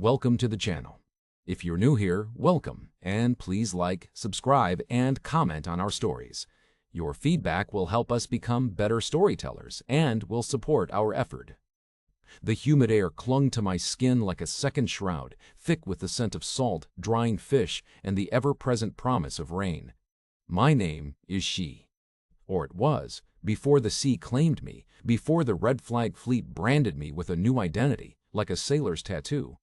welcome to the channel. If you're new here, welcome, and please like, subscribe, and comment on our stories. Your feedback will help us become better storytellers and will support our effort. The humid air clung to my skin like a second shroud, thick with the scent of salt, drying fish, and the ever-present promise of rain. My name is She. Or it was, before the sea claimed me, before the red flag fleet branded me with a new identity, like a sailor's tattoo.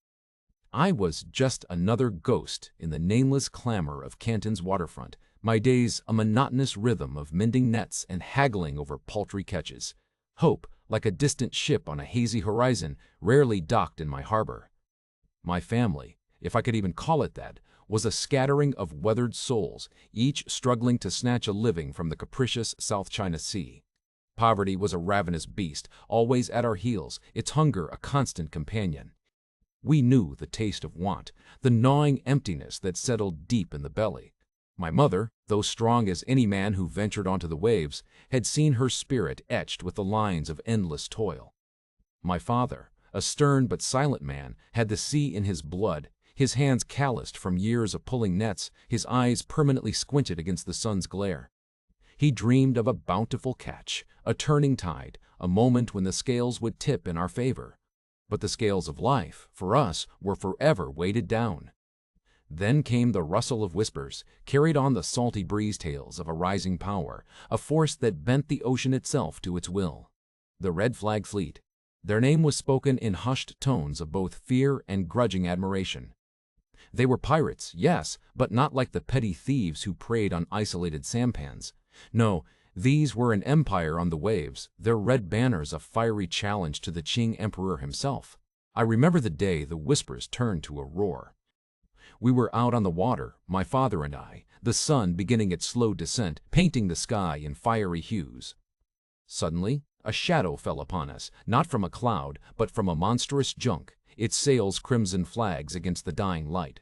I was just another ghost in the nameless clamor of Canton's waterfront, my days a monotonous rhythm of mending nets and haggling over paltry catches. Hope, like a distant ship on a hazy horizon, rarely docked in my harbor. My family, if I could even call it that, was a scattering of weathered souls, each struggling to snatch a living from the capricious South China Sea. Poverty was a ravenous beast, always at our heels, its hunger a constant companion. We knew the taste of want, the gnawing emptiness that settled deep in the belly. My mother, though strong as any man who ventured onto the waves, had seen her spirit etched with the lines of endless toil. My father, a stern but silent man, had the sea in his blood, his hands calloused from years of pulling nets, his eyes permanently squinted against the sun's glare. He dreamed of a bountiful catch, a turning tide, a moment when the scales would tip in our favor. But the scales of life, for us, were forever weighted down. Then came the rustle of whispers, carried on the salty breeze tales of a rising power, a force that bent the ocean itself to its will. The Red Flag Fleet. Their name was spoken in hushed tones of both fear and grudging admiration. They were pirates, yes, but not like the petty thieves who preyed on isolated sampans. No, these were an empire on the waves, their red banners a fiery challenge to the Qing emperor himself. I remember the day the whispers turned to a roar. We were out on the water, my father and I, the sun beginning its slow descent, painting the sky in fiery hues. Suddenly, a shadow fell upon us, not from a cloud, but from a monstrous junk, its sails crimson flags against the dying light.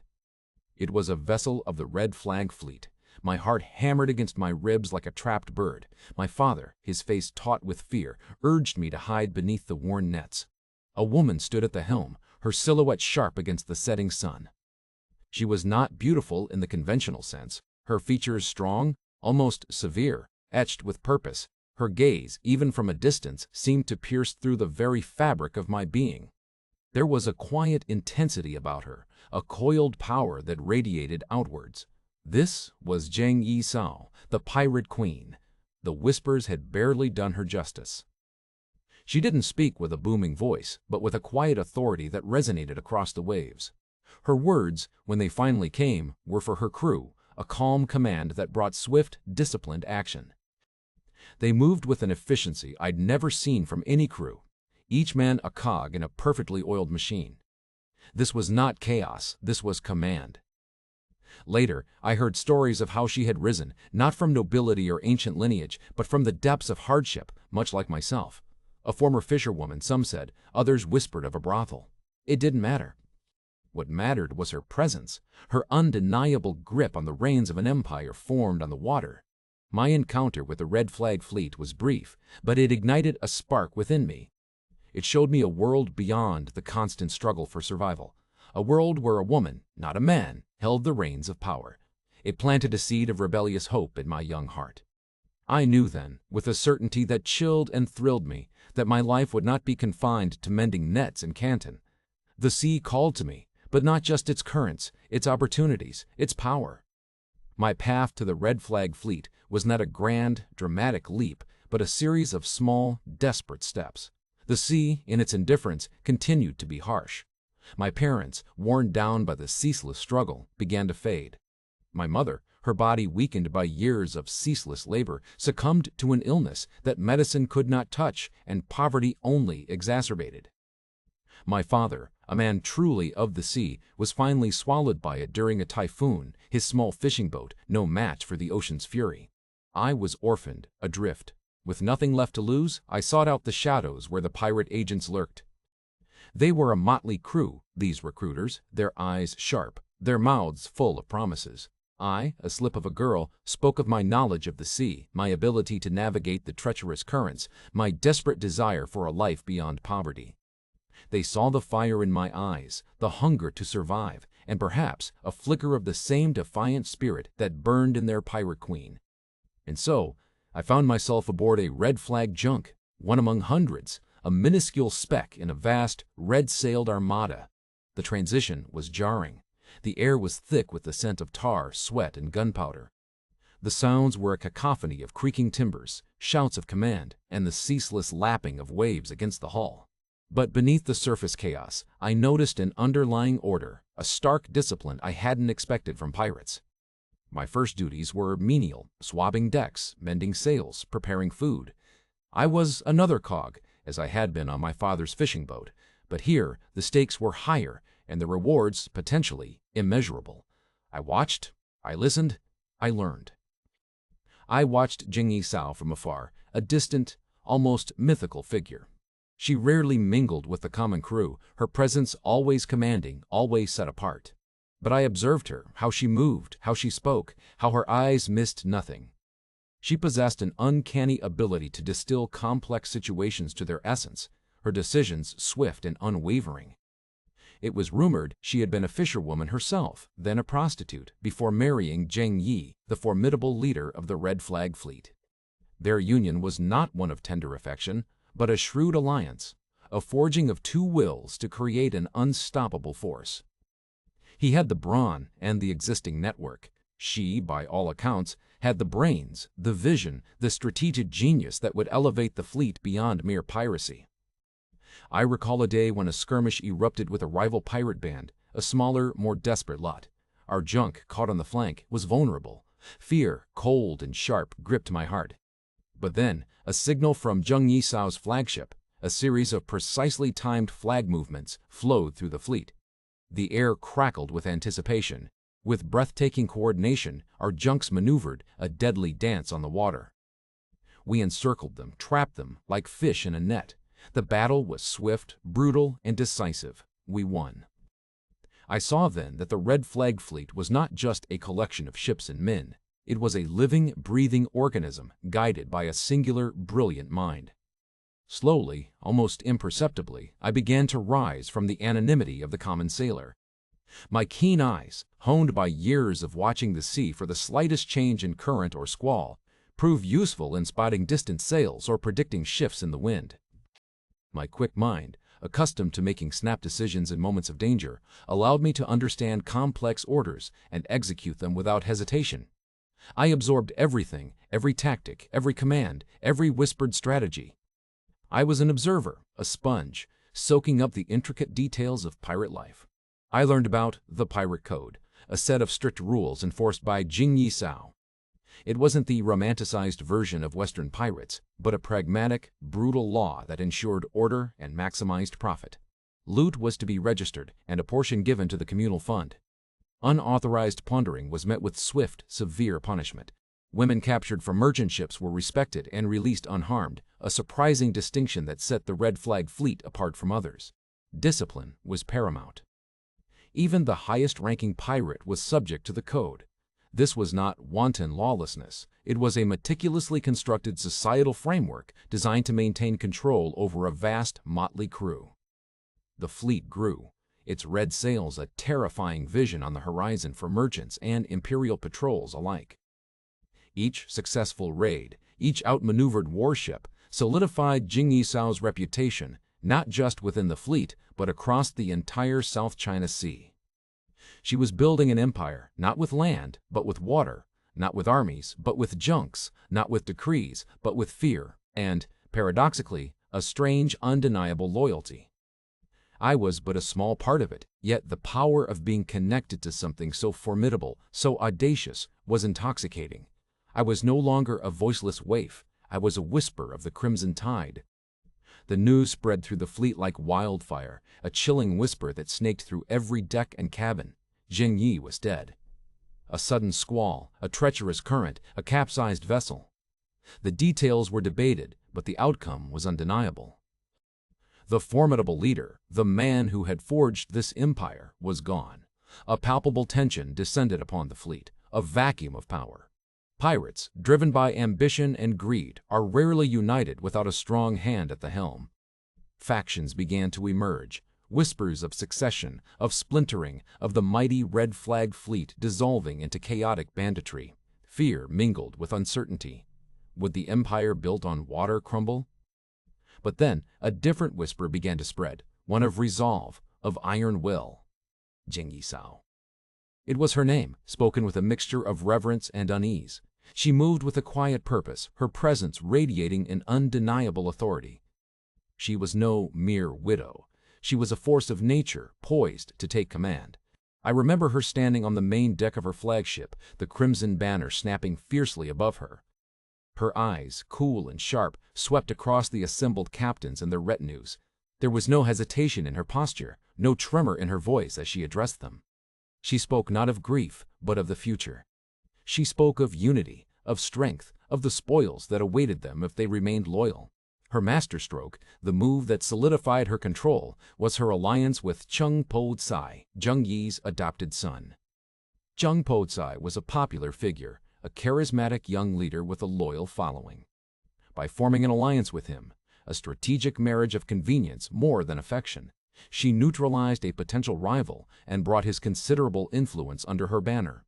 It was a vessel of the Red Flag Fleet. My heart hammered against my ribs like a trapped bird. My father, his face taut with fear, urged me to hide beneath the worn nets. A woman stood at the helm, her silhouette sharp against the setting sun. She was not beautiful in the conventional sense, her features strong, almost severe, etched with purpose. Her gaze, even from a distance, seemed to pierce through the very fabric of my being. There was a quiet intensity about her, a coiled power that radiated outwards. This was Zheng Yi Sao, the pirate queen. The whispers had barely done her justice. She didn't speak with a booming voice, but with a quiet authority that resonated across the waves. Her words, when they finally came, were for her crew, a calm command that brought swift, disciplined action. They moved with an efficiency I'd never seen from any crew, each man a cog in a perfectly oiled machine. This was not chaos, this was command. Later, I heard stories of how she had risen, not from nobility or ancient lineage, but from the depths of hardship, much like myself. A former fisherwoman, some said, others whispered of a brothel. It didn't matter. What mattered was her presence, her undeniable grip on the reins of an empire formed on the water. My encounter with the Red Flag Fleet was brief, but it ignited a spark within me. It showed me a world beyond the constant struggle for survival, a world where a woman, not a man, held the reins of power. It planted a seed of rebellious hope in my young heart. I knew then, with a certainty that chilled and thrilled me, that my life would not be confined to mending nets in Canton. The sea called to me, but not just its currents, its opportunities, its power. My path to the Red Flag Fleet was not a grand, dramatic leap, but a series of small, desperate steps. The sea, in its indifference, continued to be harsh. My parents, worn down by the ceaseless struggle, began to fade. My mother, her body weakened by years of ceaseless labor, succumbed to an illness that medicine could not touch and poverty only exacerbated. My father, a man truly of the sea, was finally swallowed by it during a typhoon, his small fishing boat no match for the ocean's fury. I was orphaned, adrift. With nothing left to lose, I sought out the shadows where the pirate agents lurked. They were a motley crew, these recruiters, their eyes sharp, their mouths full of promises. I, a slip of a girl, spoke of my knowledge of the sea, my ability to navigate the treacherous currents, my desperate desire for a life beyond poverty. They saw the fire in my eyes, the hunger to survive, and perhaps a flicker of the same defiant spirit that burned in their pirate queen. And so, I found myself aboard a red flag junk, one among hundreds, a minuscule speck in a vast, red-sailed armada. The transition was jarring. The air was thick with the scent of tar, sweat, and gunpowder. The sounds were a cacophony of creaking timbers, shouts of command, and the ceaseless lapping of waves against the hull. But beneath the surface chaos, I noticed an underlying order, a stark discipline I hadn't expected from pirates. My first duties were menial, swabbing decks, mending sails, preparing food. I was another cog, as I had been on my father's fishing boat, but here the stakes were higher and the rewards potentially immeasurable. I watched, I listened, I learned. I watched Jing Yisao from afar, a distant, almost mythical figure. She rarely mingled with the common crew, her presence always commanding, always set apart. But I observed her, how she moved, how she spoke, how her eyes missed nothing. She possessed an uncanny ability to distill complex situations to their essence, her decisions swift and unwavering. It was rumored she had been a fisherwoman herself, then a prostitute, before marrying Zheng Yi, the formidable leader of the Red Flag Fleet. Their union was not one of tender affection, but a shrewd alliance, a forging of two wills to create an unstoppable force. He had the brawn and the existing network. She, by all accounts, had the brains, the vision, the strategic genius that would elevate the fleet beyond mere piracy. I recall a day when a skirmish erupted with a rival pirate band, a smaller, more desperate lot. Our junk, caught on the flank, was vulnerable. Fear, cold and sharp, gripped my heart. But then, a signal from Zheng Yisao's flagship, a series of precisely timed flag movements, flowed through the fleet. The air crackled with anticipation. With breathtaking coordination, our junks maneuvered, a deadly dance on the water. We encircled them, trapped them, like fish in a net. The battle was swift, brutal, and decisive. We won. I saw then that the Red Flag Fleet was not just a collection of ships and men. It was a living, breathing organism guided by a singular, brilliant mind. Slowly, almost imperceptibly, I began to rise from the anonymity of the common sailor. My keen eyes, honed by years of watching the sea for the slightest change in current or squall, proved useful in spotting distant sails or predicting shifts in the wind. My quick mind, accustomed to making snap decisions in moments of danger, allowed me to understand complex orders and execute them without hesitation. I absorbed everything, every tactic, every command, every whispered strategy. I was an observer, a sponge, soaking up the intricate details of pirate life. I learned about the Pirate Code, a set of strict rules enforced by Jing Yisao. It wasn't the romanticized version of Western pirates, but a pragmatic, brutal law that ensured order and maximized profit. Loot was to be registered and a portion given to the communal fund. Unauthorized plundering was met with swift, severe punishment. Women captured from merchant ships were respected and released unharmed, a surprising distinction that set the Red Flag Fleet apart from others. Discipline was paramount. Even the highest-ranking pirate was subject to the code. This was not wanton lawlessness. It was a meticulously constructed societal framework designed to maintain control over a vast, motley crew. The fleet grew, its red sails a terrifying vision on the horizon for merchants and imperial patrols alike. Each successful raid, each outmaneuvered warship, solidified Jing Yisao's reputation, not just within the fleet, but across the entire South China Sea. She was building an empire, not with land, but with water, not with armies, but with junks, not with decrees, but with fear, and, paradoxically, a strange, undeniable loyalty. I was but a small part of it, yet the power of being connected to something so formidable, so audacious, was intoxicating. I was no longer a voiceless waif. I was a whisper of the crimson tide. The news spread through the fleet like wildfire, a chilling whisper that snaked through every deck and cabin. Zheng Yi was dead. A sudden squall, a treacherous current, a capsized vessel. The details were debated, but the outcome was undeniable. The formidable leader, the man who had forged this empire, was gone. A palpable tension descended upon the fleet, a vacuum of power. Pirates, driven by ambition and greed, are rarely united without a strong hand at the helm. Factions began to emerge, whispers of succession, of splintering, of the mighty red flag fleet dissolving into chaotic banditry. Fear mingled with uncertainty. Would the empire built on water crumble? But then a different whisper began to spread, one of resolve, of iron will. Jing Yisao. It was her name, spoken with a mixture of reverence and unease. She moved with a quiet purpose, her presence radiating an undeniable authority. She was no mere widow. She was a force of nature, poised to take command. I remember her standing on the main deck of her flagship, the crimson banner snapping fiercely above her. Her eyes, cool and sharp, swept across the assembled captains and their retinues. There was no hesitation in her posture, no tremor in her voice as she addressed them. She spoke not of grief, but of the future. She spoke of unity, of strength, of the spoils that awaited them if they remained loyal. Her masterstroke, the move that solidified her control, was her alliance with Chung Po-tsai, Zheng Yi's adopted son. Chung Po-tsai was a popular figure, a charismatic young leader with a loyal following. By forming an alliance with him, a strategic marriage of convenience more than affection, she neutralized a potential rival and brought his considerable influence under her banner.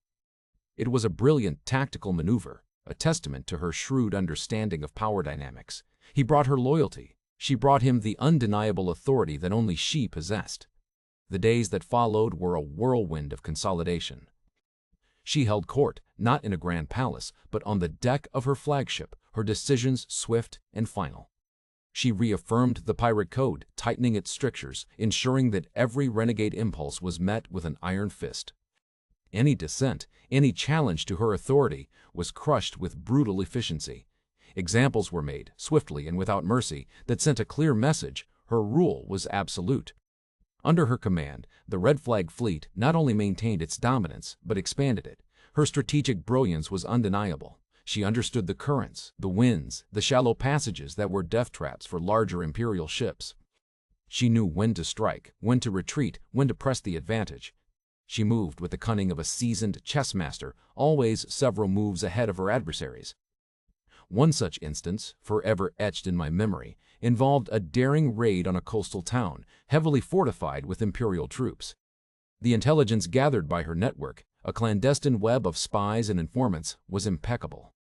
It was a brilliant tactical maneuver, a testament to her shrewd understanding of power dynamics. He brought her loyalty. She brought him the undeniable authority that only she possessed. The days that followed were a whirlwind of consolidation. She held court, not in a grand palace, but on the deck of her flagship, her decisions swift and final. She reaffirmed the pirate code, tightening its strictures, ensuring that every renegade impulse was met with an iron fist. Any dissent, any challenge to her authority was crushed with brutal efficiency. Examples were made, swiftly and without mercy, that sent a clear message: her rule was absolute. Under her command, the Red Flag Fleet not only maintained its dominance, but expanded it. Her strategic brilliance was undeniable. She understood the currents, the winds, the shallow passages that were death traps for larger imperial ships. She knew when to strike, when to retreat, when to press the advantage. She moved with the cunning of a seasoned chess master, always several moves ahead of her adversaries. One such instance, forever etched in my memory, involved a daring raid on a coastal town, heavily fortified with imperial troops. The intelligence gathered by her network, a clandestine web of spies and informants, was impeccable.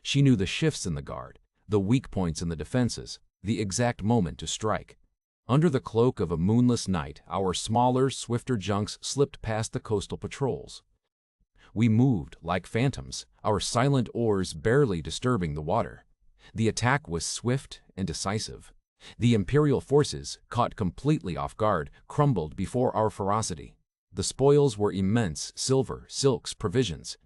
She knew the shifts in the guard, the weak points in the defenses, the exact moment to strike. Under the cloak of a moonless night, our smaller, swifter junks slipped past the coastal patrols. We moved like phantoms, our silent oars barely disturbing the water. The attack was swift and decisive. The imperial forces, caught completely off guard, crumbled before our ferocity. The spoils were immense: silver, silks, provisions.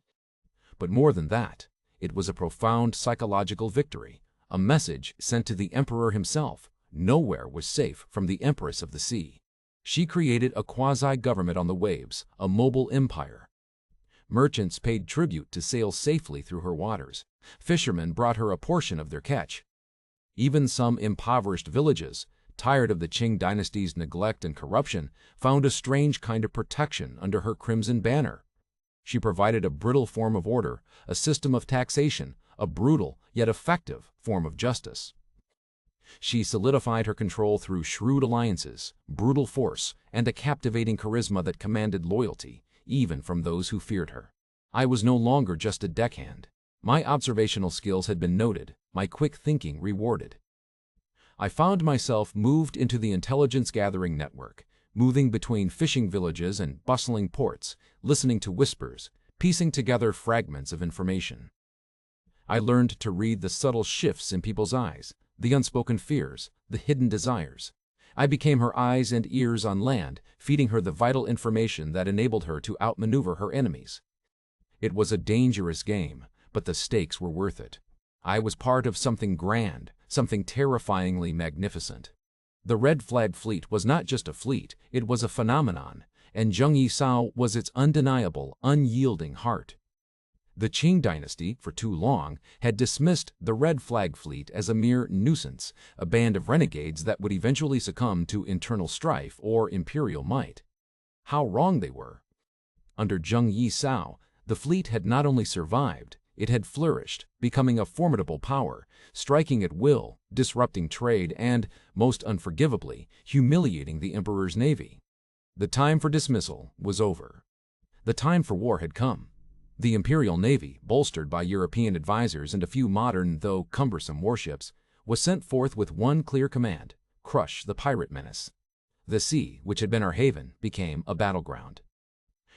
But more than that, it was a profound psychological victory, a message sent to the emperor himself. Nowhere was safe from the Empress of the Sea. She created a quasi-government on the waves, a mobile empire. Merchants paid tribute to sail safely through her waters. Fishermen brought her a portion of their catch. Even some impoverished villages, tired of the Qing dynasty's neglect and corruption, found a strange kind of protection under her crimson banner. She provided a brittle form of order, a system of taxation, a brutal yet effective form of justice. She solidified her control through shrewd alliances, brutal force, and a captivating charisma that commanded loyalty, even from those who feared her. I was no longer just a deckhand. My observational skills had been noted, my quick thinking rewarded. I found myself moved into the intelligence-gathering network, moving between fishing villages and bustling ports, listening to whispers, piecing together fragments of information. I learned to read the subtle shifts in people's eyes, the unspoken fears, the hidden desires. I became her eyes and ears on land, feeding her the vital information that enabled her to outmaneuver her enemies. It was a dangerous game, but the stakes were worth it. I was part of something grand, something terrifyingly magnificent. The Red Flag Fleet was not just a fleet, it was a phenomenon, and Zheng Yisao was its undeniable, unyielding heart. The Qing dynasty, for too long, had dismissed the Red Flag Fleet as a mere nuisance, a band of renegades that would eventually succumb to internal strife or imperial might. How wrong they were! Under Zheng Yisao, the fleet had not only survived, It had flourished, becoming a formidable power, striking at will, disrupting trade, and, most unforgivably, humiliating the emperor's navy. The time for dismissal was over. The time for war had come. The imperial navy, bolstered by European advisors and a few modern, though cumbersome warships, was sent forth with one clear command: crush the pirate menace. The sea, which had been our haven, became a battleground.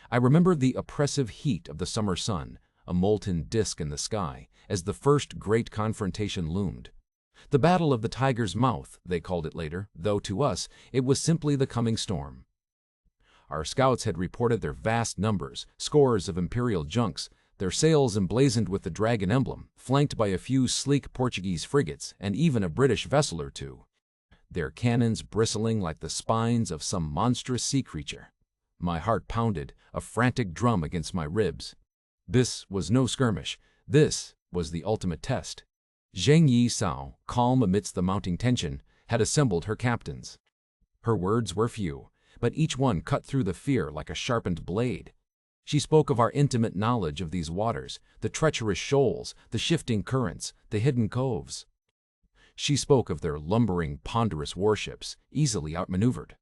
I remember the oppressive heat of the summer sun, a molten disk in the sky, as the first great confrontation loomed. The Battle of the Tiger's Mouth, they called it later, though to us it was simply the coming storm. Our scouts had reported their vast numbers, scores of imperial junks, their sails emblazoned with the dragon emblem, flanked by a few sleek Portuguese frigates and even a British vessel or two, their cannons bristling like the spines of some monstrous sea creature. My heart pounded, a frantic drum against my ribs. This was no skirmish. This was the ultimate test. Zheng Yi Sao, calm amidst the mounting tension, had assembled her captains. Her words were few, but each one cut through the fear like a sharpened blade. She spoke of our intimate knowledge of these waters, the treacherous shoals, the shifting currents, the hidden coves. She spoke of their lumbering, ponderous warships, easily outmaneuvered.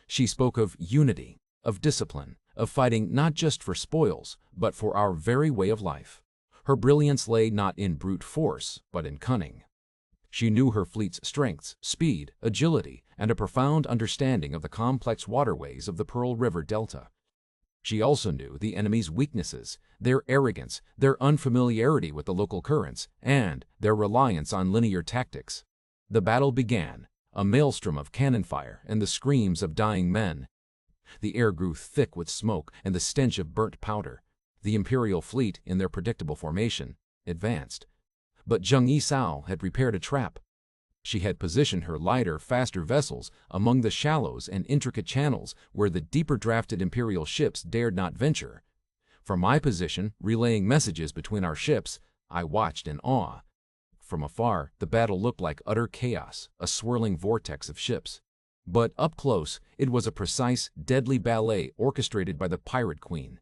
She spoke of unity, of discipline, of fighting not just for spoils, but for our very way of life. Her brilliance lay not in brute force, but in cunning. She knew her fleet's strengths, speed, agility, and a profound understanding of the complex waterways of the Pearl River Delta. She also knew the enemy's weaknesses, their arrogance, their unfamiliarity with the local currents, and their reliance on linear tactics. The battle began, a maelstrom of cannon fire and the screams of dying men. The air grew thick with smoke and the stench of burnt powder. The imperial fleet, in their predictable formation, advanced. But Zheng Yi Sao had prepared a trap. She had positioned her lighter, faster vessels among the shallows and intricate channels where the deeper-drafted imperial ships dared not venture. From my position, relaying messages between our ships, I watched in awe. From afar, the battle looked like utter chaos, a swirling vortex of ships. But up close, it was a precise, deadly ballet orchestrated by the pirate queen.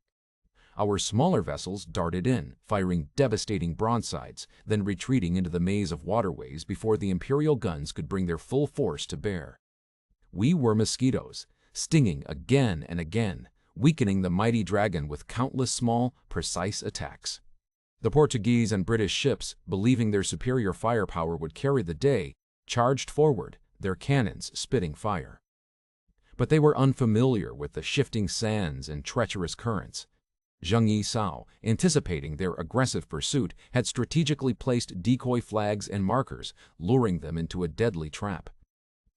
Our smaller vessels darted in, firing devastating broadsides, then retreating into the maze of waterways before the imperial guns could bring their full force to bear. We were mosquitoes, stinging again and again, weakening the mighty dragon with countless small, precise attacks. The Portuguese and British ships, believing their superior firepower would carry the day, charged forward, their cannons spitting fire. But they were unfamiliar with the shifting sands and treacherous currents. Zheng Yi Sao, anticipating their aggressive pursuit, had strategically placed decoy flags and markers, luring them into a deadly trap.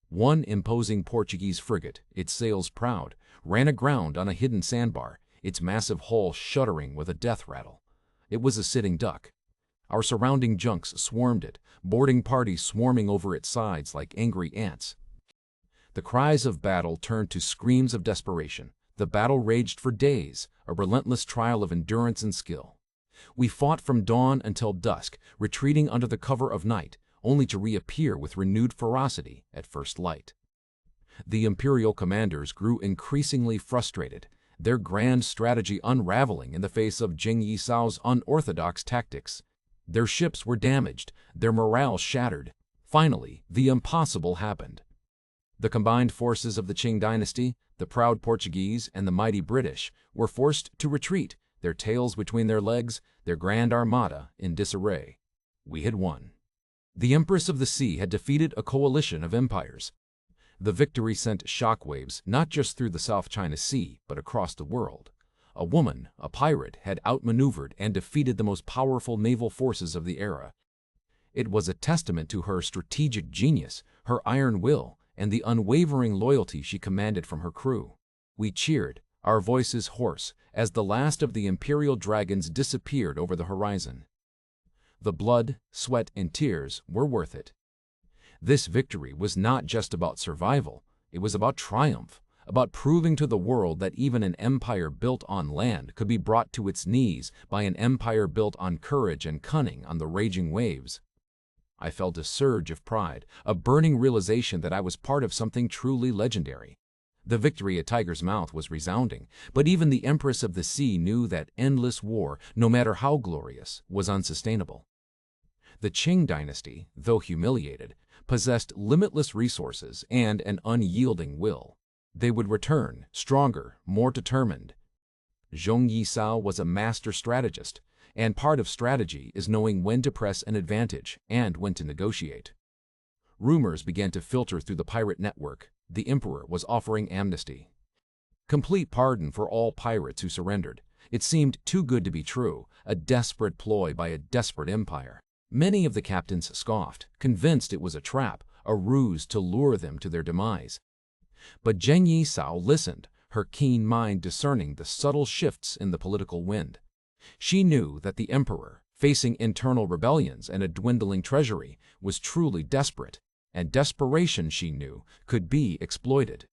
One imposing Portuguese frigate, its sails proud, ran aground on a hidden sandbar, its massive hull shuddering with a death rattle. It was a sitting duck. Our surrounding junks swarmed it, boarding parties swarming over its sides like angry ants. The cries of battle turned to screams of desperation. The battle raged for days, a relentless trial of endurance and skill. We fought from dawn until dusk, retreating under the cover of night, only to reappear with renewed ferocity at first light. The imperial commanders grew increasingly frustrated, their grand strategy unraveling in the face of Zheng Yi Sao's unorthodox tactics. Their ships were damaged, their morale shattered. Finally, the impossible happened. The combined forces of the Qing dynasty, the proud Portuguese and the mighty British, were forced to retreat, their tails between their legs, their grand armada in disarray. We had won. The Empress of the Sea had defeated a coalition of empires. The victory sent shockwaves not just through the South China Sea, but across the world. A woman, a pirate, had outmaneuvered and defeated the most powerful naval forces of the era. It was a testament to her strategic genius, her iron will, and the unwavering loyalty she commanded from her crew. We cheered, our voices hoarse, as the last of the imperial dragons disappeared over the horizon. The blood, sweat, and tears were worth it. This victory was not just about survival, it was about triumph, about proving to the world that even an empire built on land could be brought to its knees by an empire built on courage and cunning on the raging waves. I felt a surge of pride, a burning realization that I was part of something truly legendary. The victory at Tiger's Mouth was resounding, but even the Empress of the Sea knew that endless war, no matter how glorious, was unsustainable. The Qing dynasty, though humiliated, possessed limitless resources and an unyielding will. They would return, stronger, more determined. Zheng Yisao was a master strategist, and part of strategy is knowing when to press an advantage and when to negotiate. Rumors began to filter through the pirate network. The emperor was offering amnesty. Complete pardon for all pirates who surrendered. It seemed too good to be true, a desperate ploy by a desperate empire. Many of the captains scoffed, convinced it was a trap, a ruse to lure them to their demise. But Zheng Yisao listened, her keen mind discerning the subtle shifts in the political wind. She knew that the emperor, facing internal rebellions and a dwindling treasury, was truly desperate, and desperation, she knew, could be exploited.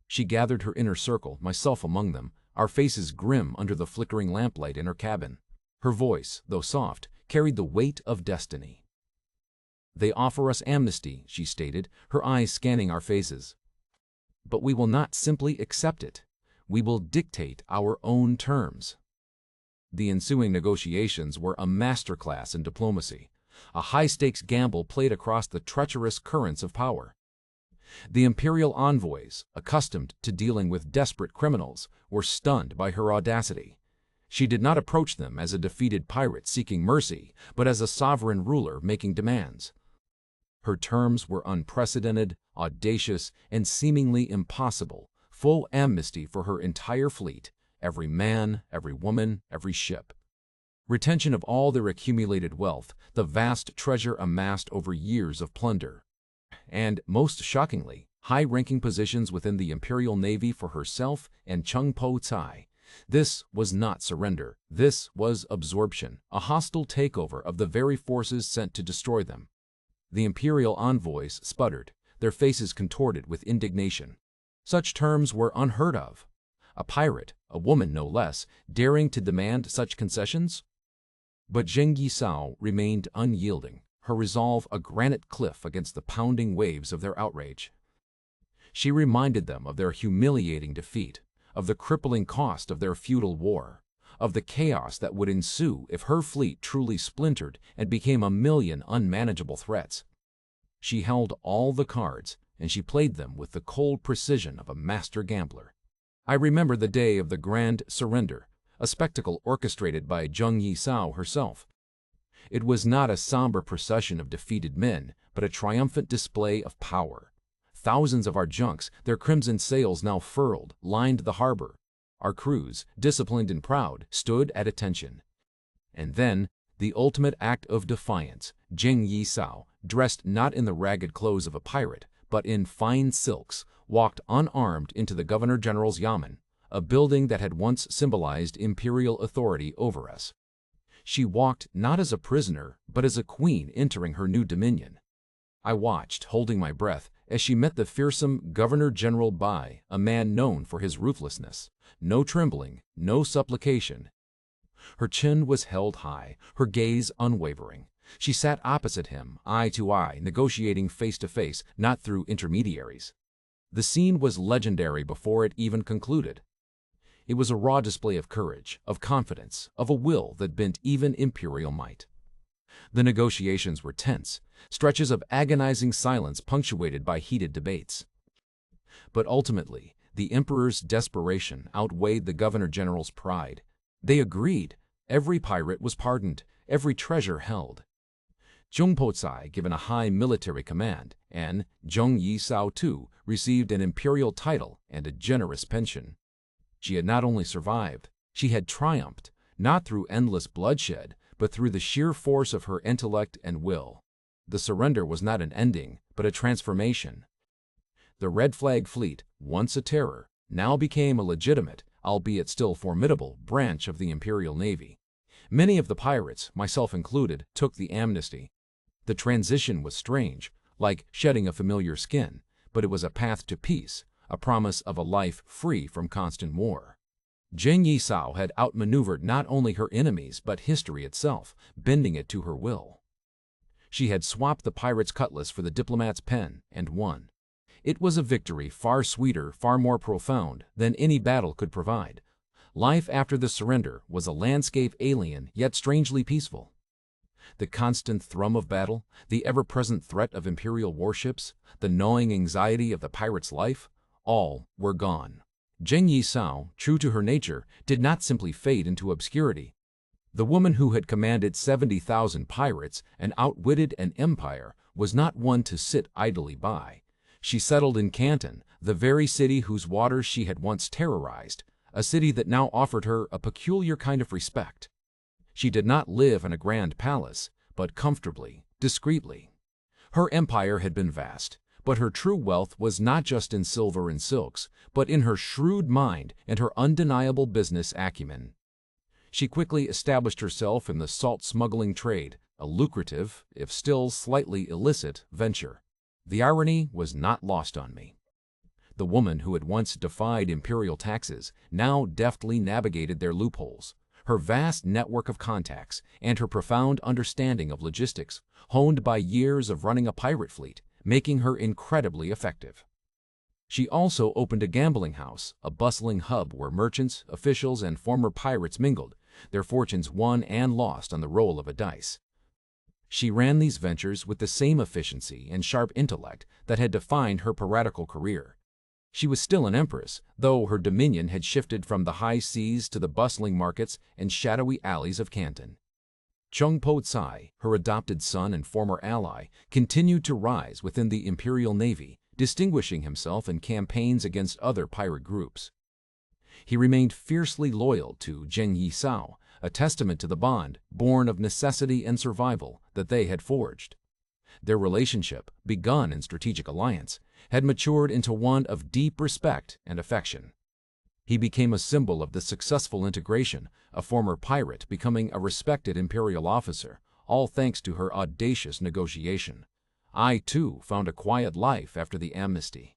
She gathered her inner circle, myself among them, our faces grim under the flickering lamplight in her cabin. Her voice, though soft, carried the weight of destiny. "They offer us amnesty," she stated, her eyes scanning our faces. "But we will not simply accept it. We will dictate our own terms." The ensuing negotiations were a masterclass in diplomacy, a high-stakes gamble played across the treacherous currents of power. The imperial envoys, accustomed to dealing with desperate criminals, were stunned by her audacity. She did not approach them as a defeated pirate seeking mercy, but as a sovereign ruler making demands. Her terms were unprecedented, audacious, and seemingly impossible: full amnesty for her entire fleet, every man, every woman, every ship. Retention of all their accumulated wealth, the vast treasure amassed over years of plunder. And, most shockingly, high-ranking positions within the Imperial Navy for herself and Chung Po Tsai. This was not surrender. This was absorption, a hostile takeover of the very forces sent to destroy them. The imperial envoys sputtered, their faces contorted with indignation. Such terms were unheard of. A pirate, a woman no less, daring to demand such concessions? But Zheng Yisao remained unyielding, her resolve a granite cliff against the pounding waves of their outrage. She reminded them of their humiliating defeat, of the crippling cost of their feudal war, of the chaos that would ensue if her fleet truly splintered and became a million unmanageable threats. She held all the cards, and she played them with the cold precision of a master gambler. I remember the day of the grand surrender, a spectacle orchestrated by Zheng Yisao herself. It was not a somber procession of defeated men, but a triumphant display of power. Thousands of our junks, their crimson sails now furled, lined the harbor. Our crews, disciplined and proud, stood at attention. And then, the ultimate act of defiance, Zheng Yisao, dressed not in the ragged clothes of a pirate, but in fine silks, walked unarmed into the Governor-General's yamen, a building that had once symbolized imperial authority over us. She walked not as a prisoner, but as a queen entering her new dominion. I watched, holding my breath, as she met the fearsome Governor-General Bai, a man known for his ruthlessness. No trembling, no supplication. Her chin was held high, her gaze unwavering. She sat opposite him, eye to eye, negotiating face to face, not through intermediaries. The scene was legendary before it even concluded. It was a raw display of courage, of confidence, of a will that bent even imperial might. The negotiations were tense, stretches of agonizing silence punctuated by heated debates. But ultimately, the emperor's desperation outweighed the governor-general's pride. They agreed. Every pirate was pardoned, every treasure held. Chung Po Tsai given a high military command, and Zheng Yisao too received an imperial title and a generous pension. She had not only survived, she had triumphed, not through endless bloodshed, but through the sheer force of her intellect and will. The surrender was not an ending, but a transformation. The Red Flag Fleet, once a terror, now became a legitimate, albeit still formidable, branch of the Imperial Navy. Many of the pirates, myself included, took the amnesty. The transition was strange, like shedding a familiar skin, but it was a path to peace, a promise of a life free from constant war. Zheng Yisao had outmaneuvered not only her enemies but history itself, bending it to her will. She had swapped the pirate's cutlass for the diplomat's pen and won. It was a victory far sweeter, far more profound than any battle could provide. Life after the surrender was a landscape alien yet strangely peaceful. The constant thrum of battle, the ever-present threat of imperial warships, the gnawing anxiety of the pirate's life, all were gone. Zheng Yisao, true to her nature, did not simply fade into obscurity. The woman who had commanded 70,000 pirates and outwitted an empire was not one to sit idly by. She settled in Canton, the very city whose waters she had once terrorized, a city that now offered her a peculiar kind of respect. She did not live in a grand palace, but comfortably, discreetly. Her empire had been vast, but her true wealth was not just in silver and silks, but in her shrewd mind and her undeniable business acumen. She quickly established herself in the salt smuggling trade, a lucrative, if still slightly illicit, venture. The irony was not lost on me. The woman who had once defied imperial taxes now deftly navigated their loopholes. Her vast network of contacts and her profound understanding of logistics, honed by years of running a pirate fleet, making her incredibly effective. She also opened a gambling house, a bustling hub where merchants, officials, and former pirates mingled, their fortunes won and lost on the roll of a dice. She ran these ventures with the same efficiency and sharp intellect that had defined her piratical career. She was still an empress, though her dominion had shifted from the high seas to the bustling markets and shadowy alleys of Canton. Chung Po Tsai, her adopted son and former ally, continued to rise within the imperial navy, distinguishing himself in campaigns against other pirate groups. He remained fiercely loyal to Zheng Yisao, a testament to the bond, born of necessity and survival, that they had forged. Their relationship, begun in strategic alliance, had matured into one of deep respect and affection. He became a symbol of the successful integration, a former pirate becoming a respected imperial officer, all thanks to her audacious negotiation. I, too, found a quiet life after the amnesty.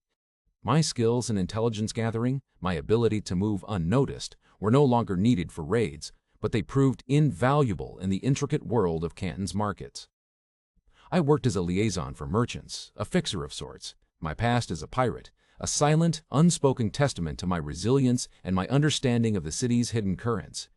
My skills in intelligence gathering, my ability to move unnoticed, were no longer needed for raids, but they proved invaluable in the intricate world of Canton's markets. I worked as a liaison for merchants, a fixer of sorts. My past as a pirate, a silent, unspoken testament to my resilience and my understanding of the city's hidden currents.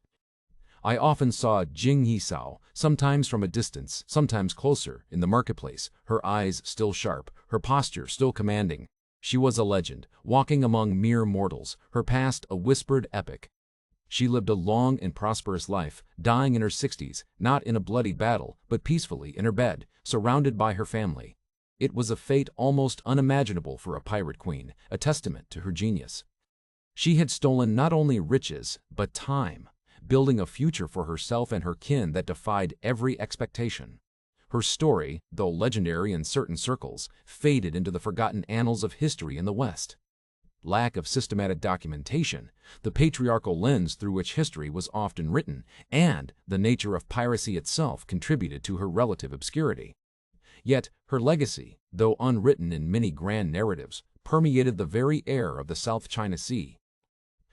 I often saw Zheng Yisao, sometimes from a distance, sometimes closer, in the marketplace, her eyes still sharp, her posture still commanding. She was a legend, walking among mere mortals, her past a whispered epic. She lived a long and prosperous life, dying in her 60s, not in a bloody battle, but peacefully in her bed, surrounded by her family. It was a fate almost unimaginable for a pirate queen, a testament to her genius. She had stolen not only riches, but time, building a future for herself and her kin that defied every expectation. Her story, though legendary in certain circles, faded into the forgotten annals of history in the West. Lack of systematic documentation, the patriarchal lens through which history was often written, and the nature of piracy itself contributed to her relative obscurity. Yet her legacy, though unwritten in many grand narratives, permeated the very air of the South China Sea.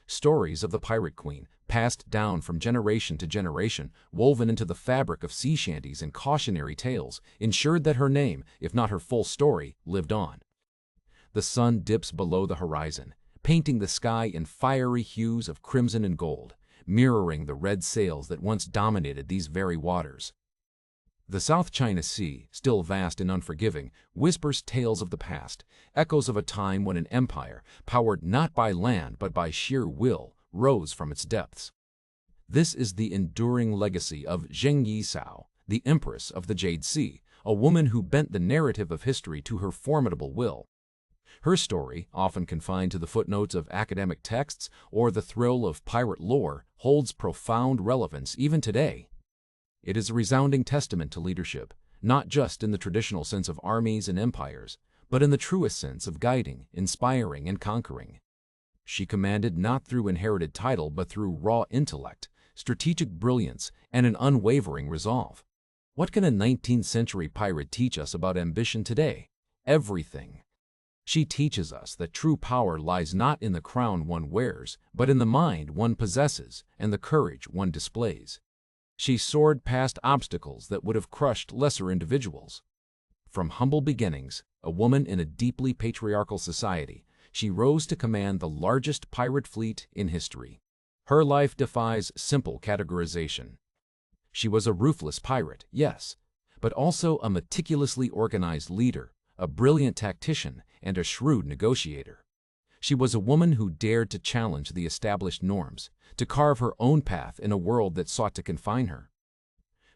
Stories of the pirate queen, passed down from generation to generation, woven into the fabric of sea shanties and cautionary tales, ensured that her name, if not her full story, lived on. The sun dips below the horizon, painting the sky in fiery hues of crimson and gold, mirroring the red sails that once dominated these very waters. The South China Sea, still vast and unforgiving, whispers tales of the past, echoes of a time when an empire, powered not by land but by sheer will, rose from its depths. This is the enduring legacy of Zheng Yisao, the Empress of the Jade Sea, a woman who bent the narrative of history to her formidable will. Her story, often confined to the footnotes of academic texts or the thrill of pirate lore, holds profound relevance even today. It is a resounding testament to leadership, not just in the traditional sense of armies and empires, but in the truest sense of guiding, inspiring, and conquering. She commanded not through inherited title but through raw intellect, strategic brilliance, and an unwavering resolve. What can a 19th century pirate teach us about ambition today? Everything. She teaches us that true power lies not in the crown one wears, but in the mind one possesses and the courage one displays. She soared past obstacles that would have crushed lesser individuals. From humble beginnings, a woman in a deeply patriarchal society, she rose to command the largest pirate fleet in history. Her life defies simple categorization. She was a ruthless pirate, yes, but also a meticulously organized leader, a brilliant tactician, and a shrewd negotiator. She was a woman who dared to challenge the established norms, to carve her own path in a world that sought to confine her.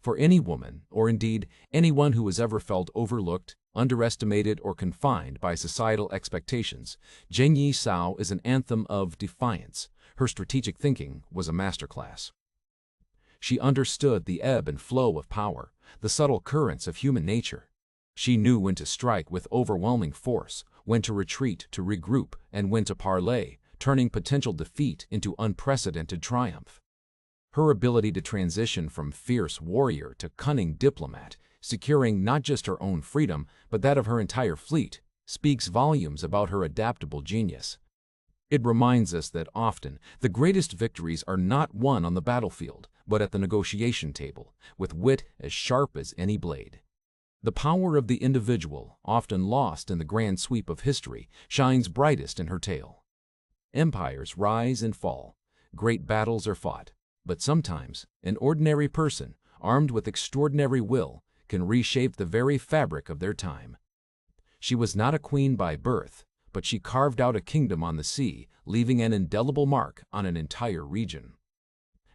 For any woman, or indeed anyone who has ever felt overlooked, underestimated, or confined by societal expectations, Zheng Yi Sao is an anthem of defiance. Her strategic thinking was a masterclass. She understood the ebb and flow of power, the subtle currents of human nature. She knew when to strike with overwhelming force, when to retreat to regroup, and when to parley, turning potential defeat into unprecedented triumph. Her ability to transition from fierce warrior to cunning diplomat, securing not just her own freedom but that of her entire fleet, speaks volumes about her adaptable genius. It reminds us that often the greatest victories are not won on the battlefield, but at the negotiation table, with wit as sharp as any blade. The power of the individual, often lost in the grand sweep of history, shines brightest in her tale. Empires rise and fall, great battles are fought, but sometimes an ordinary person, armed with extraordinary will, can reshape the very fabric of their time. She was not a queen by birth, but she carved out a kingdom on the sea, leaving an indelible mark on an entire region.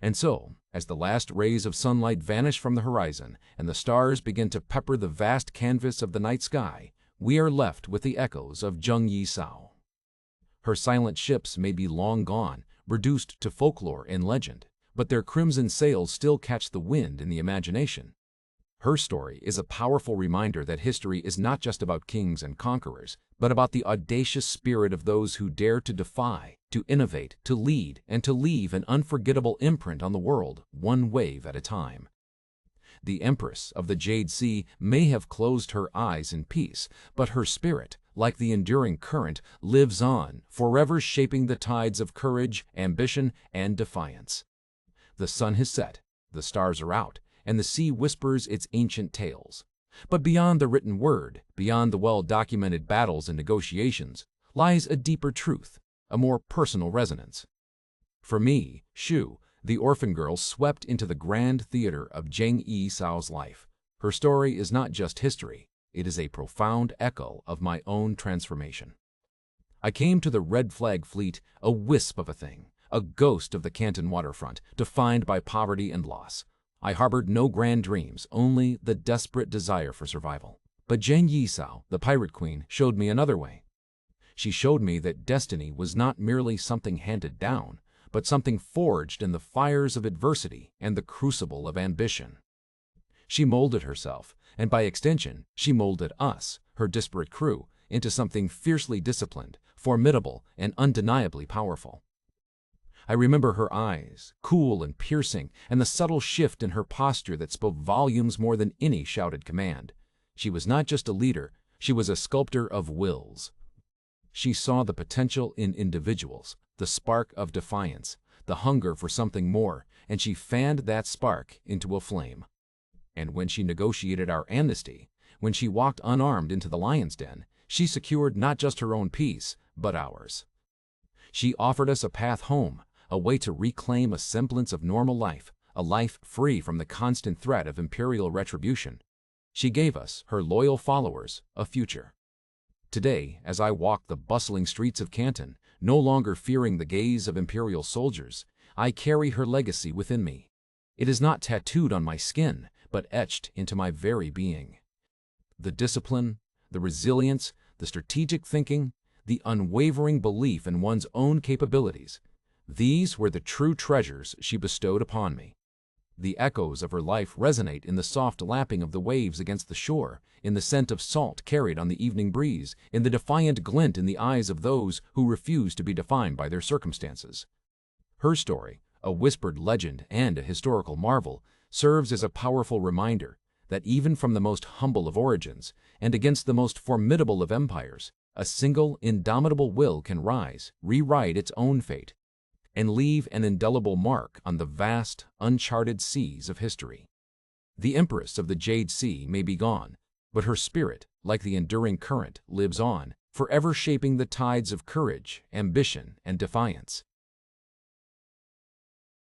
And so, as the last rays of sunlight vanish from the horizon and the stars begin to pepper the vast canvas of the night sky, we are left with the echoes of Zheng Yi Sao. Her silent ships may be long gone, reduced to folklore and legend, but their crimson sails still catch the wind in the imagination. Her story is a powerful reminder that history is not just about kings and conquerors, but about the audacious spirit of those who dare to defy, to innovate, to lead, and to leave an unforgettable imprint on the world, one wave at a time. The Empress of the Jade Sea may have closed her eyes in peace, but her spirit, like the enduring current, lives on, forever shaping the tides of courage, ambition, and defiance. The sun has set, the stars are out, and the sea whispers its ancient tales. But beyond the written word, beyond the well-documented battles and negotiations, lies a deeper truth, a more personal resonance. For me, Shu, the orphan girl swept into the grand theater of Zheng Yi Sao's life. Her story is not just history, it is a profound echo of my own transformation. I came to the Red Flag Fleet a wisp of a thing, a ghost of the Canton waterfront, defined by poverty and loss. I harbored no grand dreams, only the desperate desire for survival. But Zheng Yi Sao, the pirate queen, showed me another way. She showed me that destiny was not merely something handed down, but something forged in the fires of adversity and the crucible of ambition. She molded herself, and by extension, she molded us, her disparate crew, into something fiercely disciplined, formidable, and undeniably powerful. I remember her eyes, cool and piercing, and the subtle shift in her posture that spoke volumes more than any shouted command. She was not just a leader, she was a sculptor of wills. She saw the potential in individuals, the spark of defiance, the hunger for something more, and she fanned that spark into a flame. And when she negotiated our amnesty, when she walked unarmed into the lion's den, she secured not just her own peace, but ours. She offered us a path home, a way to reclaim a semblance of normal life, a life free from the constant threat of imperial retribution. She gave us, her loyal followers, a future. Today, as I walk the bustling streets of Canton, no longer fearing the gaze of imperial soldiers, I carry her legacy within me. It is not tattooed on my skin, but etched into my very being. The discipline, the resilience, the strategic thinking, the unwavering belief in one's own capabilities, these were the true treasures she bestowed upon me. The echoes of her life resonate in the soft lapping of the waves against the shore, in the scent of salt carried on the evening breeze, in the defiant glint in the eyes of those who refuse to be defined by their circumstances. Her story, a whispered legend and a historical marvel, serves as a powerful reminder that even from the most humble of origins, and against the most formidable of empires, a single, indomitable will can rise, rewrite its own fate, and leave an indelible mark on the vast, uncharted seas of history. The Empress of the Jade Sea may be gone, but her spirit, like the enduring current, lives on, forever shaping the tides of courage, ambition, and defiance.